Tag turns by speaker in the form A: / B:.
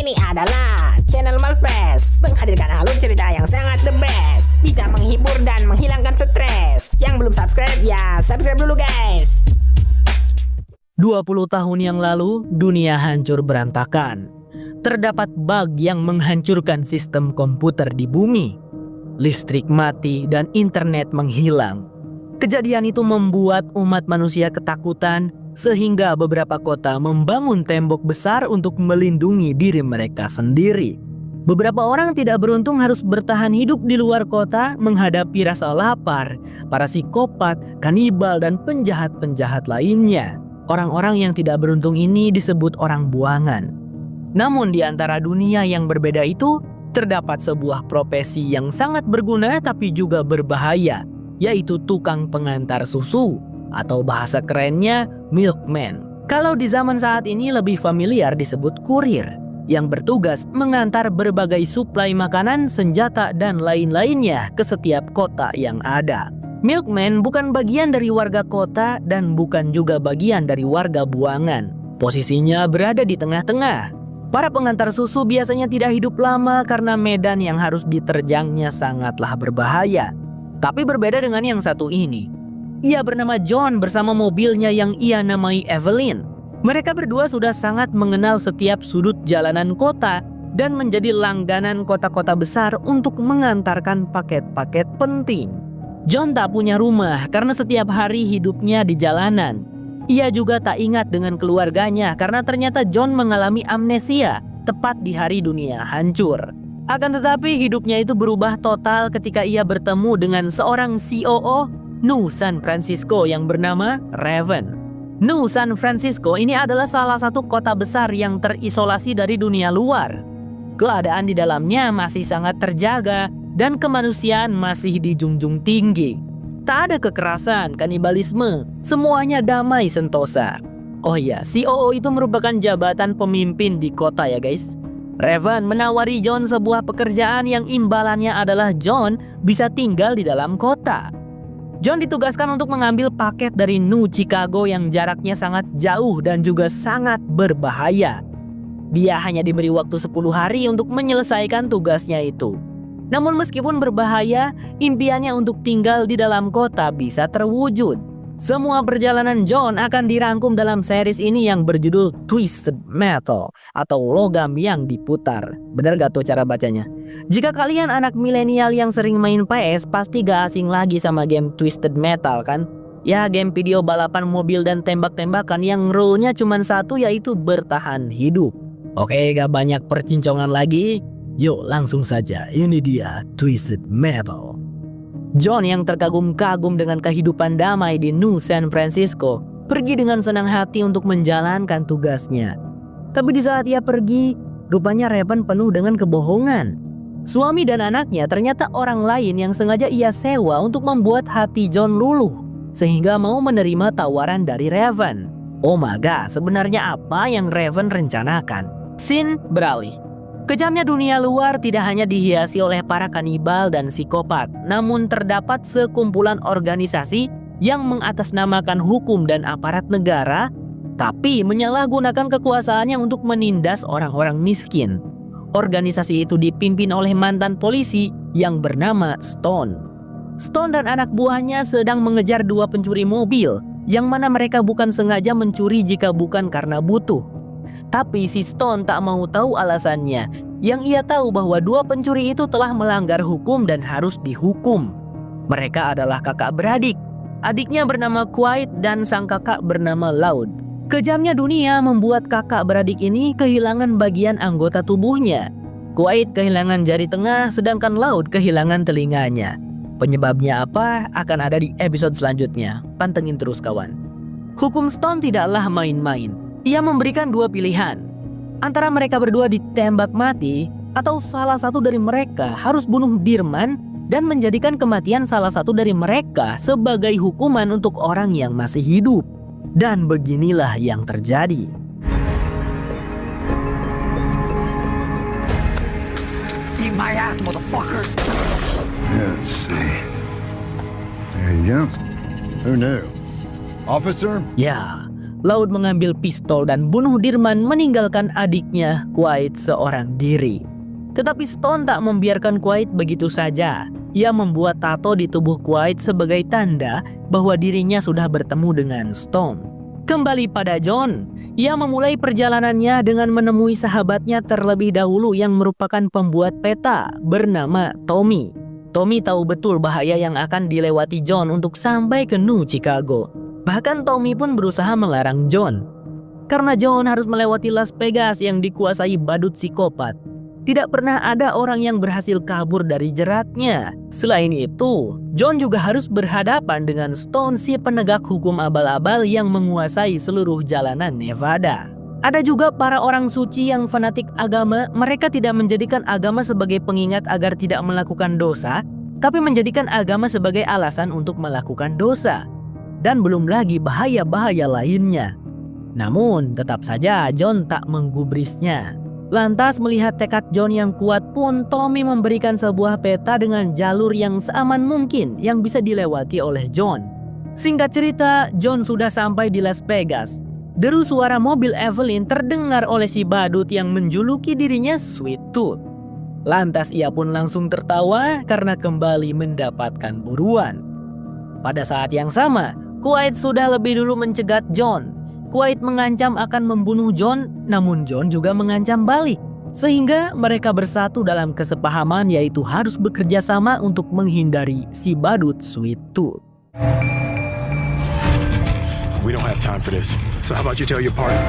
A: Ini adalah channel Malfest, menghadirkan alur cerita yang sangat the best, bisa menghibur dan menghilangkan stres. Yang belum subscribe ya subscribe dulu guys.
B: 20 tahun yang lalu, dunia hancur berantakan. Terdapat bug yang menghancurkan sistem komputer di bumi. Listrik mati dan internet menghilang. Kejadian itu membuat umat manusia ketakutan sehingga beberapa kota membangun tembok besar untuk melindungi diri mereka sendiri. Beberapa orang tidak beruntung harus bertahan hidup di luar kota menghadapi rasa lapar, para psikopat, kanibal, dan penjahat-penjahat lainnya. Orang-orang yang tidak beruntung ini disebut orang buangan. Namun di antara dunia yang berbeda itu, terdapat sebuah profesi yang sangat berguna tapi juga berbahaya, yaitu tukang pengantar susu, atau bahasa kerennya milkman. Kalau di zaman saat ini lebih familiar disebut kurir, yang bertugas mengantar berbagai suplai makanan, senjata, dan lain-lainnya ke setiap kota yang ada. Milkman bukan bagian dari warga kota dan bukan juga bagian dari warga buangan. Posisinya berada di tengah-tengah. Para pengantar susu biasanya tidak hidup lama karena medan yang harus diterjangnya sangatlah berbahaya. Tapi berbeda dengan yang satu ini. Ia bernama John bersama mobilnya yang ia namai Evelyn. Mereka berdua sudah sangat mengenal setiap sudut jalanan kota dan menjadi langganan kota-kota besar untuk mengantarkan paket-paket penting. John tak punya rumah karena setiap hari hidupnya di jalanan. Ia juga tak ingat dengan keluarganya karena ternyata John mengalami amnesia tepat di hari dunia hancur. Akan tetapi hidupnya itu berubah total ketika ia bertemu dengan seorang COO New San Francisco yang bernama Raven. New San Francisco ini adalah salah satu kota besar yang terisolasi dari dunia luar. Keadaan di dalamnya masih sangat terjaga dan kemanusiaan masih dijunjung tinggi. Tak ada kekerasan, kanibalisme, semuanya damai sentosa. Oh iya, COO itu merupakan jabatan pemimpin di kota ya guys. Raven menawari John sebuah pekerjaan yang imbalannya adalah John bisa tinggal di dalam kota. John ditugaskan untuk mengambil paket dari New Chicago yang jaraknya sangat jauh dan juga sangat berbahaya. Dia hanya diberi waktu 10 hari untuk menyelesaikan tugasnya itu. Namun meskipun berbahaya, impiannya untuk tinggal di dalam kota bisa terwujud. Semua perjalanan John akan dirangkum dalam series ini yang berjudul Twisted Metal atau logam yang diputar. Benar gak tuh cara bacanya? Jika kalian anak milenial yang sering main PS, pasti gak asing lagi sama game Twisted Metal kan? Ya, game video balapan mobil dan tembak-tembakan yang rule-nya cuma satu, yaitu bertahan hidup. Oke, gak banyak percincongan lagi. Yuk langsung saja, ini dia Twisted Metal. John yang terkagum-kagum dengan kehidupan damai di New San Francisco pergi dengan senang hati untuk menjalankan tugasnya. Tapi di saat ia pergi, rupanya Raven penuh dengan kebohongan. Suami dan anaknya ternyata orang lain yang sengaja ia sewa untuk membuat hati John luluh, sehingga mau menerima tawaran dari Raven. Oh my god, sebenarnya apa yang Raven rencanakan? Scene beralih. Kejamnya dunia luar tidak hanya dihiasi oleh para kanibal dan psikopat, namun terdapat sekumpulan organisasi yang mengatasnamakan hukum dan aparat negara, tapi menyalahgunakan kekuasaannya untuk menindas orang-orang miskin. Organisasi itu dipimpin oleh mantan polisi yang bernama Stone. Stone dan anak buahnya sedang mengejar dua pencuri mobil, yang mana mereka bukan sengaja mencuri jika bukan karena butuh. Tapi si Stone tak mau tahu alasannya. Yang ia tahu bahwa dua pencuri itu telah melanggar hukum dan harus dihukum. Mereka adalah kakak beradik. Adiknya bernama Quiet dan sang kakak bernama Loud. Kejamnya dunia membuat kakak beradik ini kehilangan bagian anggota tubuhnya. Quiet kehilangan jari tengah sedangkan Loud kehilangan telinganya. Penyebabnya apa akan ada di episode selanjutnya. Pantengin terus kawan. Hukum Stone tidaklah main-main. Ia memberikan dua pilihan, antara mereka berdua ditembak mati atau salah satu dari mereka harus bunuh Dirman dan menjadikan kematian salah satu dari mereka sebagai hukuman untuk orang yang masih hidup. Dan beginilah yang terjadi.
C: Eat my ass, motherfucker!
D: Let's see. There you go. Who knew? Officer?
B: Ya, Laut mengambil pistol dan bunuh Dirman meninggalkan adiknya Quiet seorang diri. Tetapi Stone tak membiarkan Quiet begitu saja. Ia membuat tato di tubuh Quiet sebagai tanda bahwa dirinya sudah bertemu dengan Stone. Kembali pada John, ia memulai perjalanannya dengan menemui sahabatnya terlebih dahulu yang merupakan pembuat peta bernama Tommy. Tommy tahu betul bahaya yang akan dilewati John untuk sampai ke New Chicago. Bahkan Tommy pun berusaha melarang John. Karena John harus melewati Las Vegas yang dikuasai badut psikopat. Tidak pernah ada orang yang berhasil kabur dari jeratnya. Selain itu, John juga harus berhadapan dengan Stone, si penegak hukum abal-abal yang menguasai seluruh jalanan Nevada. Ada juga para orang suci yang fanatik agama. Mereka tidak menjadikan agama sebagai pengingat agar tidak melakukan dosa, tapi menjadikan agama sebagai alasan untuk melakukan dosa. Dan belum lagi bahaya-bahaya lainnya. Namun, tetap saja John tak menggubrisnya. Lantas melihat tekad John yang kuat pun, Tommy memberikan sebuah peta dengan jalur yang seaman mungkin yang bisa dilewati oleh John. Singkat cerita, John sudah sampai di Las Vegas. Deru suara mobil Evelyn terdengar oleh si badut yang menjuluki dirinya Sweet Tooth. Lantas ia pun langsung tertawa karena kembali mendapatkan buruan. Pada saat yang sama, Quiet sudah lebih dulu mencegat John. Quiet mengancam akan membunuh John, namun John juga mengancam balik. Sehingga mereka bersatu dalam kesepahaman, yaitu harus bekerja sama untuk menghindari si badut Sweet Tooth.
E: We don't have time for this. So how about you tell your partner?